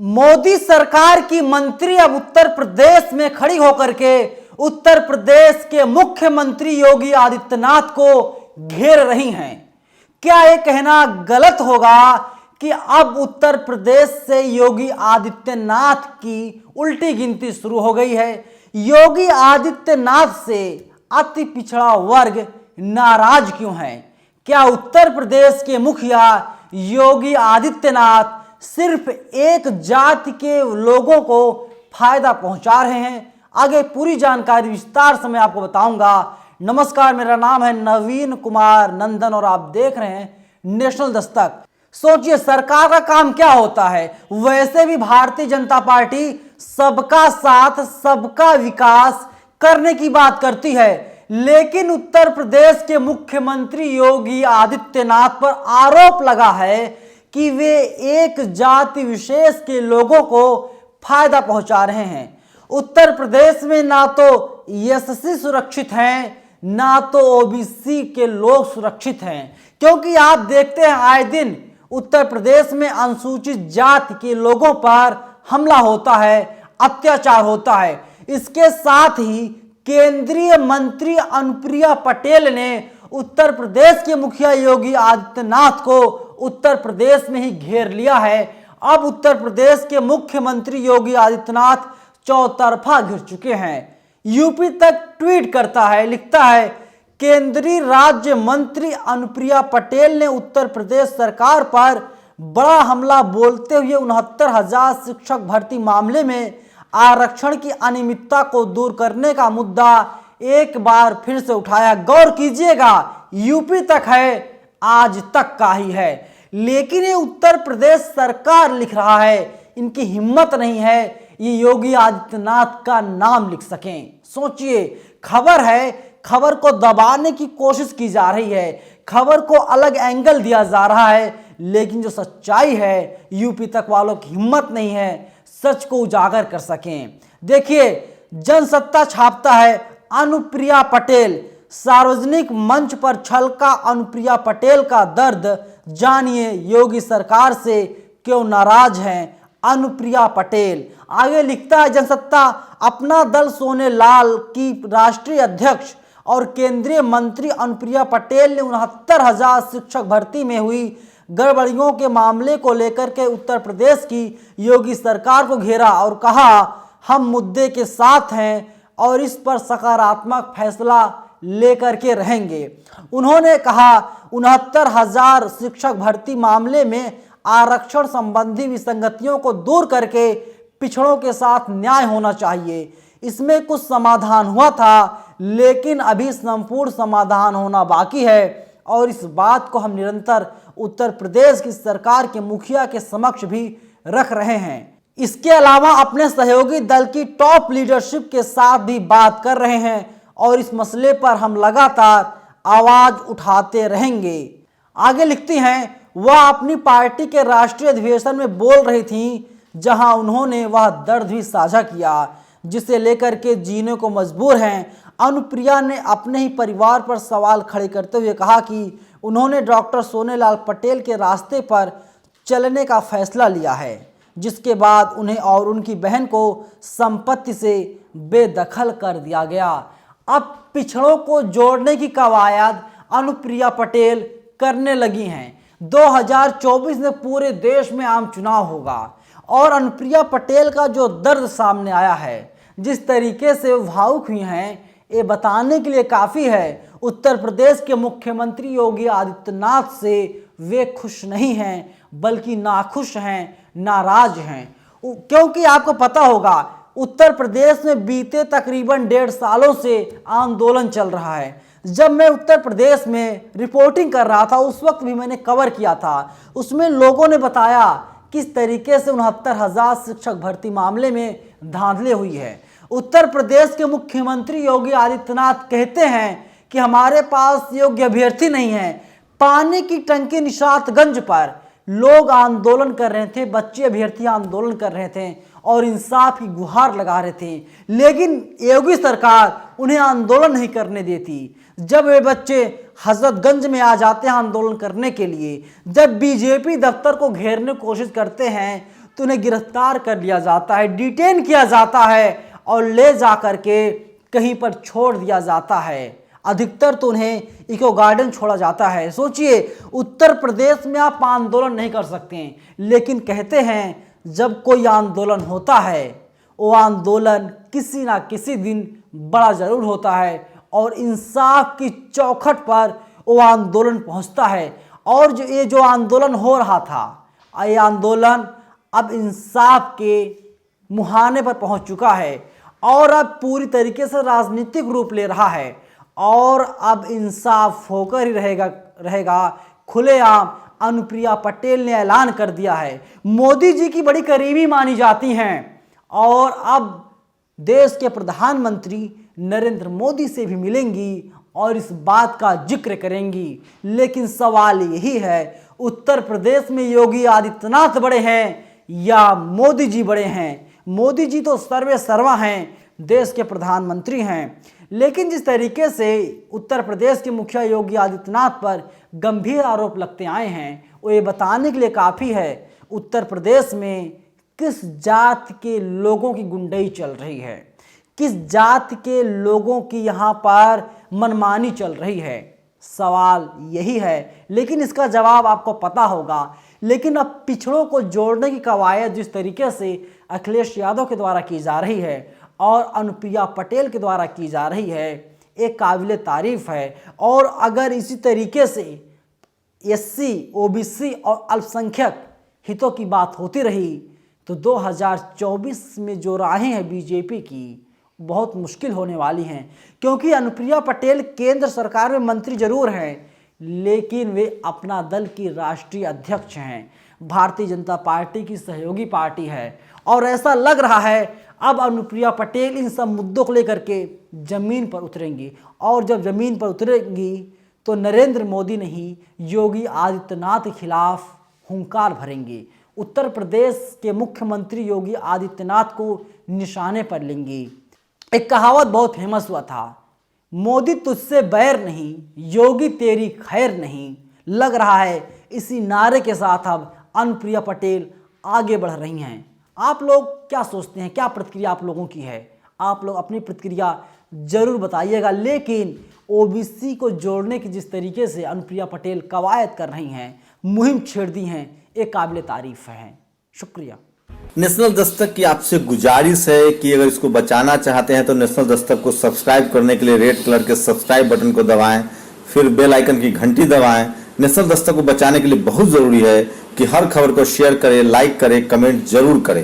मोदी सरकार की मंत्री अब उत्तर प्रदेश में खड़ी होकर के उत्तर प्रदेश के मुख्यमंत्री योगी आदित्यनाथ को घेर रही हैं। क्या यह कहना गलत होगा कि अब उत्तर प्रदेश से योगी आदित्यनाथ की उल्टी गिनती शुरू हो गई है? योगी आदित्यनाथ से अति पिछड़ा वर्ग नाराज क्यों है? क्या उत्तर प्रदेश के मुखिया योगी आदित्यनाथ सिर्फ एक जाति के लोगों को फायदा पहुंचा रहे हैं? आगे पूरी जानकारी विस्तार से मैं आपको बताऊंगा। नमस्कार, मेरा नाम है नवीन कुमार नंदन और आप देख रहे हैं नेशनल दस्तक। सोचिए, सरकार का काम क्या होता है? वैसे भी भारतीय जनता पार्टी सबका साथ सबका विकास करने की बात करती है, लेकिन उत्तर प्रदेश के मुख्यमंत्री योगी आदित्यनाथ पर आरोप लगा है कि वे एक जाति विशेष के लोगों को फायदा पहुंचा रहे हैं। उत्तर प्रदेश में ना तो एससी सुरक्षित हैं, ना तो ओबीसी के लोग सुरक्षित हैं, क्योंकि आप देखते हैं आए दिन उत्तर प्रदेश में अनुसूचित जाति के लोगों पर हमला होता है, अत्याचार होता है। इसके साथ ही केंद्रीय मंत्री अनुप्रिया पटेल ने उत्तर प्रदेश के मुखिया योगी आदित्यनाथ को उत्तर प्रदेश में ही घेर लिया है। अब उत्तर प्रदेश के मुख्यमंत्री योगी आदित्यनाथ चौतरफा घिर चुके हैं। यूपी तक ट्वीट करता है, लिखता है, केंद्रीय राज्य मंत्री अनुप्रिया पटेल ने उत्तर प्रदेश सरकार पर बड़ा हमला बोलते हुए 69,000 शिक्षक भर्ती मामले में आरक्षण की अनियमितता को दूर करने का मुद्दा एक बार फिर से उठाया। गौर कीजिएगा, यूपी तक है, आज तक का ही है, लेकिन ये उत्तर प्रदेश सरकार लिख रहा है। इनकी हिम्मत नहीं है ये योगी आदित्यनाथ का नाम लिख सकें। सोचिए, खबर है, खबर को दबाने की कोशिश की जा रही है, खबर को अलग एंगल दिया जा रहा है, लेकिन जो सच्चाई है यूपी तक वालों की हिम्मत नहीं है सच को उजागर कर सकें। देखिए, जनसत्ता छापता है अनुप्रिया पटेल, सार्वजनिक मंच पर छलका अनुप्रिया पटेल का दर्द, जानिए योगी सरकार से क्यों नाराज हैं अनुप्रिया पटेल। आगे लिखता है जनसत्ता, अपना दल सोनेलाल की राष्ट्रीय अध्यक्ष और केंद्रीय मंत्री अनुप्रिया पटेल ने 69,000 शिक्षक भर्ती में हुई गड़बड़ियों के मामले को लेकर के उत्तर प्रदेश की योगी सरकार को घेरा और कहा, हम मुद्दे के साथ हैं और इस पर सकारात्मक फैसला लेकर के रहेंगे। उन्होंने कहा, 69,000 शिक्षक भर्ती मामले में आरक्षण संबंधी विसंगतियों को दूर करके पिछड़ों के साथ न्याय होना चाहिए। इसमें कुछ समाधान हुआ था, लेकिन अभी संपूर्ण समाधान होना बाकी है और इस बात को हम निरंतर उत्तर प्रदेश की सरकार के मुखिया के समक्ष भी रख रहे हैं। इसके अलावा अपने सहयोगी दल की टॉप लीडरशिप के साथ भी बात कर रहे हैं और इस मसले पर हम लगातार आवाज उठाते रहेंगे। आगे लिखती हैं, वह अपनी पार्टी के राष्ट्रीय अधिवेशन में बोल रही थीं, जहां उन्होंने वह दर्द भी साझा किया जिसे लेकर के जीने को मजबूर हैं। अनुप्रिया ने अपने ही परिवार पर सवाल खड़े करते हुए कहा कि उन्होंने डॉक्टर सोनेलाल पटेल के रास्ते पर चलने का फैसला लिया है, जिसके बाद उन्हें और उनकी बहन को संपत्ति से बेदखल कर दिया गया। अब पिछड़ों को जोड़ने की कवायद अनुप्रिया पटेल करने लगी हैं। 2024 में पूरे देश में आम चुनाव होगा और अनुप्रिया पटेल का जो दर्द सामने आया है, जिस तरीके से भावुक हुई हैं, ये बताने के लिए काफ़ी है उत्तर प्रदेश के मुख्यमंत्री योगी आदित्यनाथ से वे खुश नहीं हैं, बल्कि नाखुश हैं, नाराज हैं। क्योंकि आपको पता होगा उत्तर प्रदेश में बीते तकरीबन 1.5 सालों से आंदोलन चल रहा है। जब मैं उत्तर प्रदेश में रिपोर्टिंग कर रहा था, उस वक्त भी मैंने कवर किया था। उसमें लोगों ने बताया किस तरीके से 69,000 शिक्षक भर्ती मामले में धांधली हुई है। उत्तर प्रदेश के मुख्यमंत्री योगी आदित्यनाथ कहते हैं कि हमारे पास योग्य अभ्यर्थी नहीं है। पानी की टंकी निशातगंज पर लोग आंदोलन कर रहे थे, बच्चे अभ्यर्थी आंदोलन कर रहे थे और इंसाफ की गुहार लगा रहे थे, लेकिन योगी सरकार उन्हें आंदोलन नहीं करने देती। जब वे बच्चे हजरतगंज में आ जाते हैं आंदोलन करने के लिए, जब बीजेपी दफ्तर को घेरने की कोशिश करते हैं, तो उन्हें गिरफ्तार कर लिया जाता है, डिटेन किया जाता है और ले जा करके कहीं पर छोड़ दिया जाता है। अधिकतर तो उन्हें इको गार्डन छोड़ा जाता है। सोचिए, उत्तर प्रदेश में आप आंदोलन नहीं कर सकते हैं, लेकिन कहते हैं जब कोई आंदोलन होता है वो आंदोलन किसी ना किसी दिन बड़ा जरूर होता है और इंसाफ की चौखट पर वो आंदोलन पहुंचता है। और जो आंदोलन हो रहा था, ये आंदोलन अब इंसाफ के मुहाने पर पहुंच चुका है और अब पूरी तरीके से राजनीतिक रूप ले रहा है और अब इंसाफ होकर ही रहेगा। खुलेआम अनुप्रिया पटेल ने ऐलान कर दिया है, मोदी जी की बड़ी करीबी मानी जाती हैं और अब देश के प्रधानमंत्री नरेंद्र मोदी से भी मिलेंगी और इस बात का जिक्र करेंगी। लेकिन सवाल यही है, उत्तर प्रदेश में योगी आदित्यनाथ बड़े हैं या मोदी जी बड़े हैं? मोदी जी तो सर्वे सर्वा हैं, देश के प्रधानमंत्री हैं, लेकिन जिस तरीके से उत्तर प्रदेश के मुखिया योगी आदित्यनाथ पर गंभीर आरोप लगते आए हैं, वो ये बताने के लिए काफ़ी है उत्तर प्रदेश में किस जात के लोगों की गुंडई चल रही है, किस जात के लोगों की यहाँ पर मनमानी चल रही है। सवाल यही है, लेकिन इसका जवाब आपको पता होगा। लेकिन अब पिछड़ों को जोड़ने की कवायद जिस तरीके से अखिलेश यादव के द्वारा की जा रही है और अनुप्रिया पटेल के द्वारा की जा रही है, एक काबिले तारीफ है। और अगर इसी तरीके से एससी, ओबीसी और अल्पसंख्यक हितों की बात होती रही तो 2024 में जो राहें हैं बीजेपी की बहुत मुश्किल होने वाली हैं, क्योंकि अनुप्रिया पटेल केंद्र सरकार में मंत्री जरूर हैं, लेकिन वे अपना दल की राष्ट्रीय अध्यक्ष हैं, भारतीय जनता पार्टी की सहयोगी पार्टी है। और ऐसा लग रहा है अब अनुप्रिया पटेल इन सब मुद्दों को लेकर के जमीन पर उतरेंगी और जब जमीन पर उतरेंगी तो नरेंद्र मोदी नहीं, योगी आदित्यनाथ के खिलाफ हुंकार भरेंगे। उत्तर प्रदेश के मुख्यमंत्री योगी आदित्यनाथ को निशाने पर लेंगी। एक कहावत बहुत फेमस हुआ था, मोदी तुझसे बैर नहीं, योगी तेरी खैर नहीं। लग रहा है इसी नारे के साथ अब अनुप्रिया पटेल आगे बढ़ रही हैं। आप लोग क्या सोचते हैं, क्या प्रतिक्रिया आप लोगों की है? आप लोग अपनी प्रतिक्रिया जरूर बताइएगा। लेकिन ओबीसी को जोड़ने की जिस तरीके से अनुप्रिया पटेल कवायद कर रही हैं, मुहिम छेड़ दी हैं, एक काबिले तारीफ है। शुक्रिया। नेशनल दस्तक की आपसे गुजारिश है कि अगर इसको बचाना चाहते हैं तो नेशनल दस्तक को सब्सक्राइब करने के लिए रेड कलर के सब्सक्राइब बटन को दबाएं, फिर बेल आइकन की घंटी दबाएं। नेशनल दस्तक को बचाने के लिए बहुत जरूरी है कि हर खबर को शेयर करें, लाइक करें, कमेंट जरूर करें।